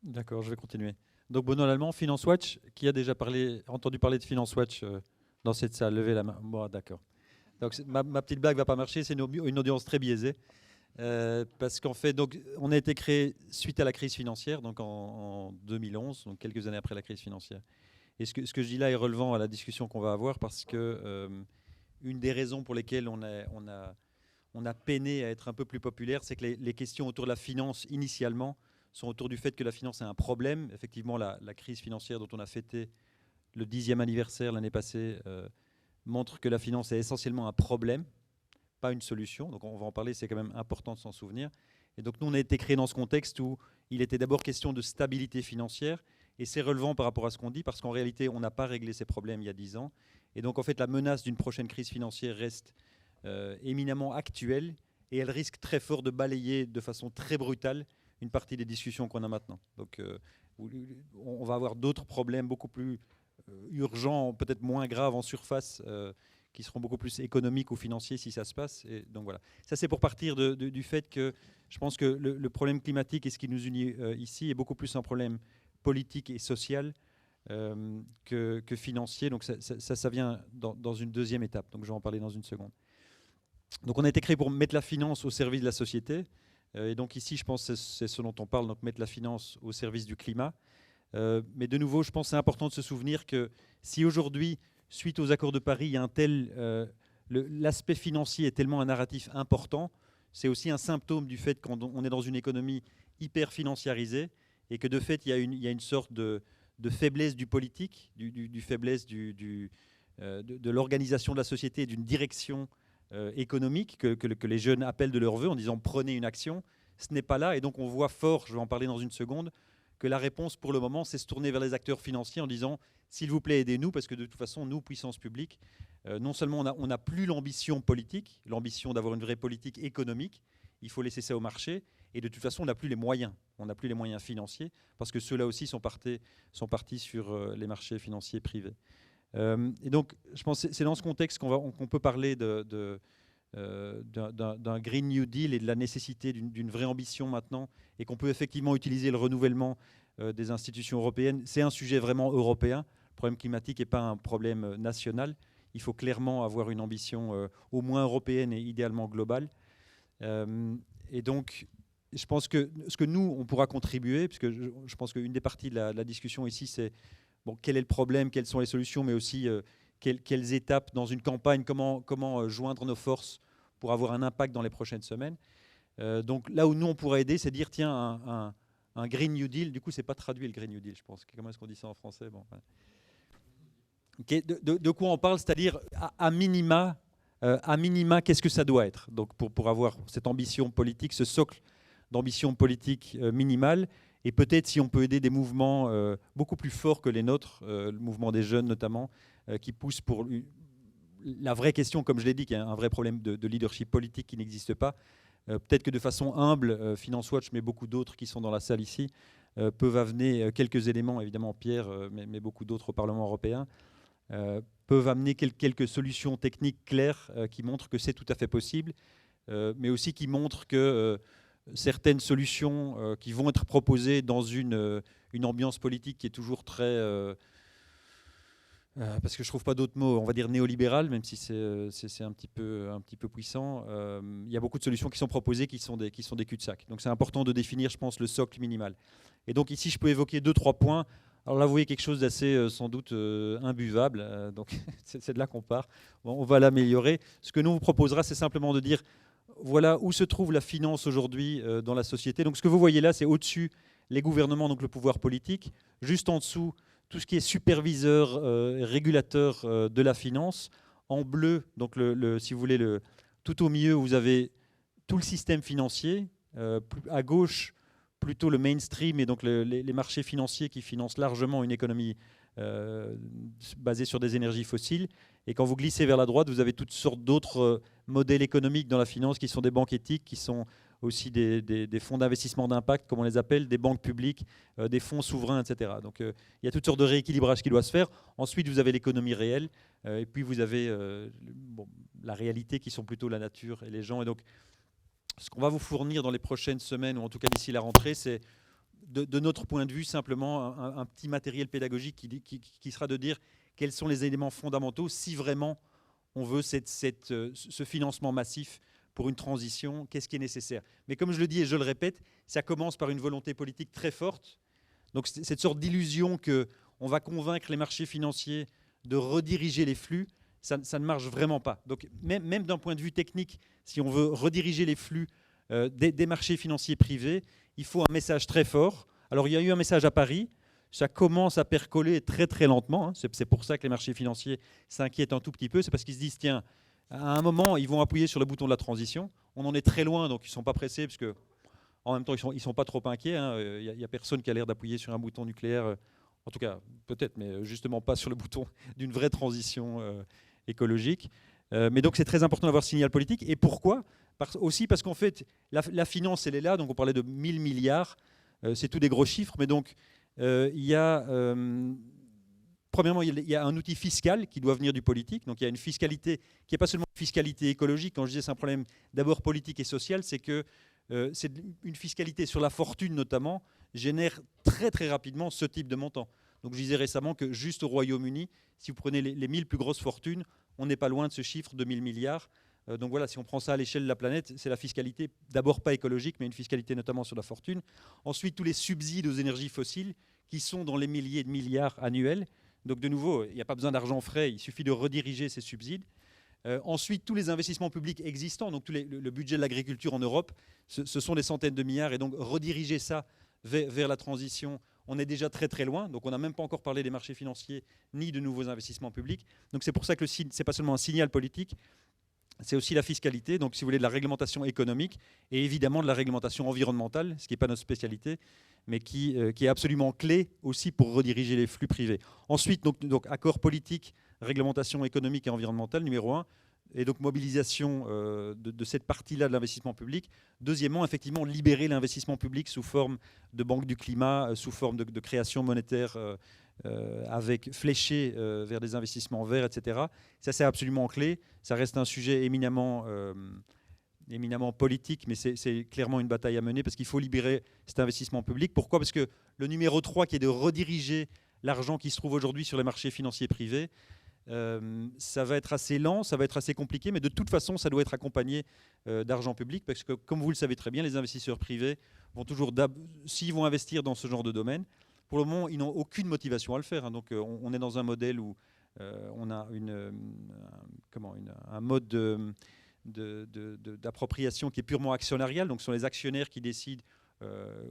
D'accord, je vais continuer. Donc Benoît Lallemand, Finance Watch, qui a déjà entendu parler de Finance Watch dans cette salle? Levez la main. Bon, d'accord. Donc ma petite blague va pas marcher, c'est une audience très biaisée. Parce qu'en fait, donc, on a été créé suite à la crise financière, donc en 2011, donc quelques années après la crise financière. Et ce que je dis là est relevant à la discussion qu'on va avoir parce que une des raisons pour lesquelles on a peiné à être un peu plus populaire, c'est que les questions autour de la finance initialement sont autour du fait que la finance est un problème. Effectivement, la crise financière dont on a fêté le 10e anniversaire l'année passée montre que la finance est essentiellement un problème, pas une solution. Donc on va en parler, c'est quand même important de s'en souvenir. Et donc nous, on a été créé dans ce contexte où il était d'abord question de stabilité financière, et c'est relevant par rapport à ce qu'on dit, parce qu'en réalité, on n'a pas réglé ces problèmes il y a 10 ans. Et donc en fait, la menace d'une prochaine crise financière reste éminemment actuelle, et elle risque très fort de balayer de façon très brutale une partie des discussions qu'on a maintenant. Donc on va avoir d'autres problèmes beaucoup plus urgents, peut-être moins graves en surface, qui seront beaucoup plus économiques ou financiers si ça se passe. Et donc voilà. Ça, c'est pour partir du fait que je pense que le problème climatique et ce qui nous unit ici est beaucoup plus un problème politique et social que financier. Donc ça vient dans une deuxième étape. Donc je vais en parler dans une seconde. Donc on a été créé pour mettre la finance au service de la société. Et donc ici, je pense que c'est ce dont on parle, donc mettre la finance au service du climat. Mais de nouveau, je pense que c'est important de se souvenir que si aujourd'hui, suite aux accords de Paris, il y a l'aspect financier est tellement un narratif important, c'est aussi un symptôme du fait qu'on est dans une économie hyper financiarisée et que de fait, il y a une sorte de faiblesse du politique, du faiblesse de l'organisation de la société et d'une direction économique que les jeunes appellent de leur vœu en disant prenez une action. Ce n'est pas là, et donc on voit fort, je vais en parler dans une seconde, que la réponse pour le moment, c'est se tourner vers les acteurs financiers en disant s'il vous plaît, aidez-nous, parce que de toute façon, nous, puissance publique, non seulement on n'a plus l'ambition politique, l'ambition d'avoir une vraie politique économique, il faut laisser ça au marché, et de toute façon, on n'a plus les moyens. On n'a plus les moyens financiers, parce que ceux-là aussi sont partis sur les marchés financiers privés. Et donc, je pense que c'est dans ce contexte qu'on peut parler d'un Green New Deal et de la nécessité d'une vraie ambition maintenant, et qu'on peut effectivement utiliser le renouvellement des institutions européennes. C'est un sujet vraiment européen. Le problème climatique n'est pas un problème national. Il faut clairement avoir une ambition au moins européenne et idéalement globale. Et donc, je pense que ce que nous, on pourra contribuer, puisque je pense qu'une des parties de la discussion ici, c'est bon, quel est le problème, quelles sont les solutions, mais aussi quelles étapes dans une campagne, comment joindre nos forces pour avoir un impact dans les prochaines semaines. Donc là où nous, on pourrait aider, c'est dire, tiens, un Green New Deal, du coup, c'est pas traduit le Green New Deal, je pense. Comment est-ce qu'on dit ça en français? Bon, ouais. Okay, de quoi on parle? C'est-à-dire, à minima, qu'est-ce que ça doit être? Donc pour avoir cette ambition politique, ce socle d'ambition politique minimale, et peut-être si on peut aider des mouvements beaucoup plus forts que les nôtres, le mouvement des jeunes notamment, qui poussent pour la vraie question, comme je l'ai dit, qu'il y a un vrai problème de leadership politique qui n'existe pas. Peut-être que de façon humble, Finance Watch, mais beaucoup d'autres qui sont dans la salle ici, peuvent amener quelques éléments, évidemment Pierre, mais beaucoup d'autres au Parlement européen, peuvent amener quelques solutions techniques claires qui montrent que c'est tout à fait possible, mais aussi qui montrent que certaines solutions qui vont être proposées dans une ambiance politique qui est toujours très... parce que je ne trouve pas d'autres mots, on va dire néolibéral, même si c'est un petit peu puissant. Il y a beaucoup de solutions qui sont proposées qui sont des cul-de-sac. Donc c'est important de définir, je pense, le socle minimal. Et donc ici, je peux évoquer 2-3 points. Alors là, vous voyez quelque chose d'assez sans doute imbuvable. Donc c'est de là qu'on part. Bon, on va l'améliorer. Ce que nous vous proposera, c'est simplement de dire voilà où se trouve la finance aujourd'hui dans la société. Donc ce que vous voyez là, c'est au-dessus les gouvernements, donc le pouvoir politique. Juste en dessous, tout ce qui est superviseur, régulateur de la finance. En bleu, donc si vous voulez, tout au milieu, vous avez tout le système financier. À gauche, plutôt le mainstream et donc les marchés financiers qui financent largement une économie basée sur des énergies fossiles. Et quand vous glissez vers la droite, vous avez toutes sortes d'autres modèles économiques dans la finance qui sont des banques éthiques, qui sont aussi des fonds d'investissement d'impact, comme on les appelle, des banques publiques, des fonds souverains, etc. Donc il y a toutes sortes de rééquilibrage qui doivent se faire. Ensuite, vous avez l'économie réelle, et puis vous avez la réalité qui sont plutôt la nature et les gens. Et donc, ce qu'on va vous fournir dans les prochaines semaines, ou en tout cas d'ici la rentrée, c'est de notre point de vue, simplement un petit matériel pédagogique qui sera de dire quels sont les éléments fondamentaux si vraiment on veut ce financement massif pour une transition, qu'est-ce qui est nécessaire. Mais comme je le dis et je le répète, ça commence par une volonté politique très forte. Donc cette sorte d'illusion qu'on va convaincre les marchés financiers de rediriger les flux, ça ne marche vraiment pas. Donc même d'un point de vue technique, si on veut rediriger les flux des marchés financiers privés, il faut un message très fort. Alors il y a eu un message à Paris, ça commence à percoler très très lentement. Hein. C'est pour ça que les marchés financiers s'inquiètent un tout petit peu. C'est parce qu'ils se disent, tiens, à un moment, ils vont appuyer sur le bouton de la transition. On en est très loin, donc ils ne sont pas pressés, parce que en même temps, ils ne sont pas trop inquiets. Il n'y a personne qui a l'air d'appuyer sur un bouton nucléaire. En tout cas, peut-être, mais justement pas sur le bouton d'une vraie transition écologique. Mais donc c'est très important d'avoir ce signal politique. Et pourquoi ? Aussi parce qu'en fait, la finance, elle est là. Donc on parlait de 1000 milliards. C'est tous des gros chiffres. Mais donc, premièrement, il y a un outil fiscal qui doit venir du politique. Donc il y a une fiscalité qui n'est pas seulement une fiscalité écologique. Quand je disais c'est un problème d'abord politique et social, c'est que c'est une fiscalité sur la fortune notamment génère très très rapidement ce type de montant. Donc je disais récemment que juste au Royaume-Uni, si vous prenez les 1000 plus grosses fortunes, on n'est pas loin de ce chiffre de 1000 milliards. Donc voilà, si on prend ça à l'échelle de la planète, c'est la fiscalité, d'abord pas écologique, mais une fiscalité notamment sur la fortune. Ensuite, tous les subsides aux énergies fossiles qui sont dans les milliers de milliards annuels. Donc de nouveau, il n'y a pas besoin d'argent frais, il suffit de rediriger ces subsides. Ensuite, tous les investissements publics existants, donc le budget de l'agriculture en Europe, ce sont des centaines de milliards. Et donc rediriger ça vers la transition, on est déjà très très loin. Donc on n'a même pas encore parlé des marchés financiers ni de nouveaux investissements publics. Donc c'est pour ça que ce n'est pas seulement un signal politique, c'est aussi la fiscalité, donc si vous voulez de la réglementation économique et évidemment de la réglementation environnementale, ce qui n'est pas notre spécialité, mais qui est absolument clé aussi pour rediriger les flux privés. Ensuite, donc accord politique, réglementation économique et environnementale, numéro 1, et donc mobilisation de cette partie-là de l'investissement public. Deuxièmement, effectivement, libérer l'investissement public sous forme de banque du climat, sous forme de création monétaire avec fléché vers des investissements verts, etc. Ça, c'est absolument clé. Ça reste un sujet éminemment politique, mais c'est clairement une bataille à mener parce qu'il faut libérer cet investissement public. Pourquoi ? Parce que le numéro 3, qui est de rediriger l'argent qui se trouve aujourd'hui sur les marchés financiers privés, ça va être assez lent, ça va être assez compliqué, mais de toute façon, ça doit être accompagné d'argent public parce que, comme vous le savez très bien, les investisseurs privés vont toujours, s'ils vont investir dans ce genre de domaine, pour le moment, ils n'ont aucune motivation à le faire. Hein. Donc, on est dans un modèle où on a un mode d'appropriation qui est purement actionnarial. Donc, ce sont les actionnaires qui décident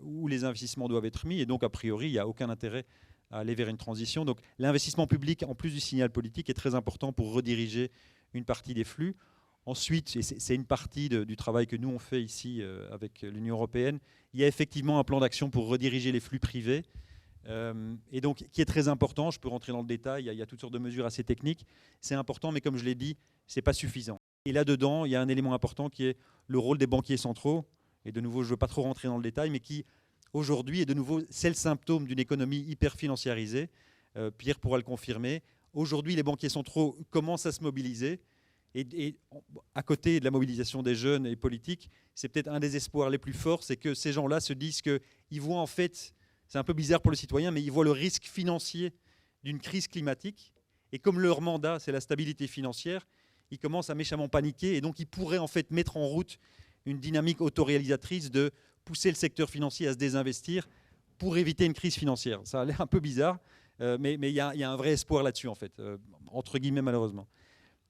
où les investissements doivent être mis. Et donc, a priori, il n'y a aucun intérêt à aller vers une transition. Donc, l'investissement public, en plus du signal politique, est très important pour rediriger une partie des flux. Ensuite, et c'est une partie du travail que nous, on fait ici avec l'Union européenne, il y a effectivement un plan d'action pour rediriger les flux privés. Et donc, qui est très important. Je peux rentrer dans le détail, il y a toutes sortes de mesures assez techniques. C'est important, mais comme je l'ai dit, ce n'est pas suffisant. Et là-dedans, il y a un élément important qui est le rôle des banquiers centraux. Et de nouveau, je ne veux pas trop rentrer dans le détail, mais qui, aujourd'hui, est de nouveau, c'est le symptôme d'une économie hyper financiarisée. Pierre pourra le confirmer. Aujourd'hui, les banquiers centraux commencent à se mobiliser. Et à côté de la mobilisation des jeunes et politiques, c'est peut-être un des espoirs les plus forts, c'est que ces gens-là se disent qu'ils voient en fait... C'est un peu bizarre pour le citoyen, mais ils voient le risque financier d'une crise climatique. Et comme leur mandat, c'est la stabilité financière, ils commencent à méchamment paniquer. Et donc, ils pourraient en fait mettre en route une dynamique autoréalisatrice de pousser le secteur financier à se désinvestir pour éviter une crise financière. Ça a l'air un peu bizarre, mais il y a un vrai espoir là-dessus, en fait, entre guillemets, malheureusement.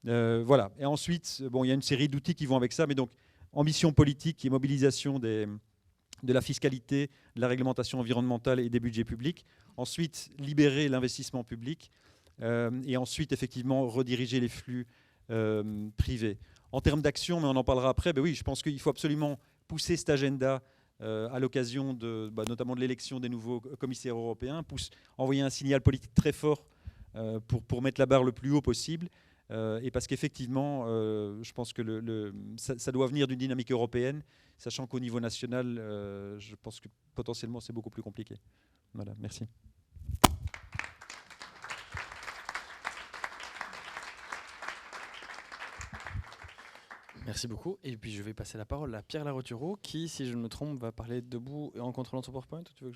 Voilà. Et ensuite, bon, il y a une série d'outils qui vont avec ça, mais donc, ambition politique et mobilisation de la fiscalité, de la réglementation environnementale et des budgets publics. Ensuite, libérer l'investissement public. Et ensuite, effectivement, rediriger les flux privés. En termes d'action, mais on en parlera après, ben oui, je pense qu'il faut absolument pousser cet agenda à l'occasion notamment de l'élection des nouveaux commissaires européens, envoyer un signal politique très fort pour mettre la barre le plus haut possible. Et parce qu'effectivement, je pense que ça doit venir d'une dynamique européenne, sachant qu'au niveau national, je pense que potentiellement c'est beaucoup plus compliqué. Voilà, merci. Merci beaucoup. Et puis je vais passer la parole à Pierre Larotureau qui, si je ne me trompe, va parler debout et en contrôlant son PowerPoint. Tu veux que je...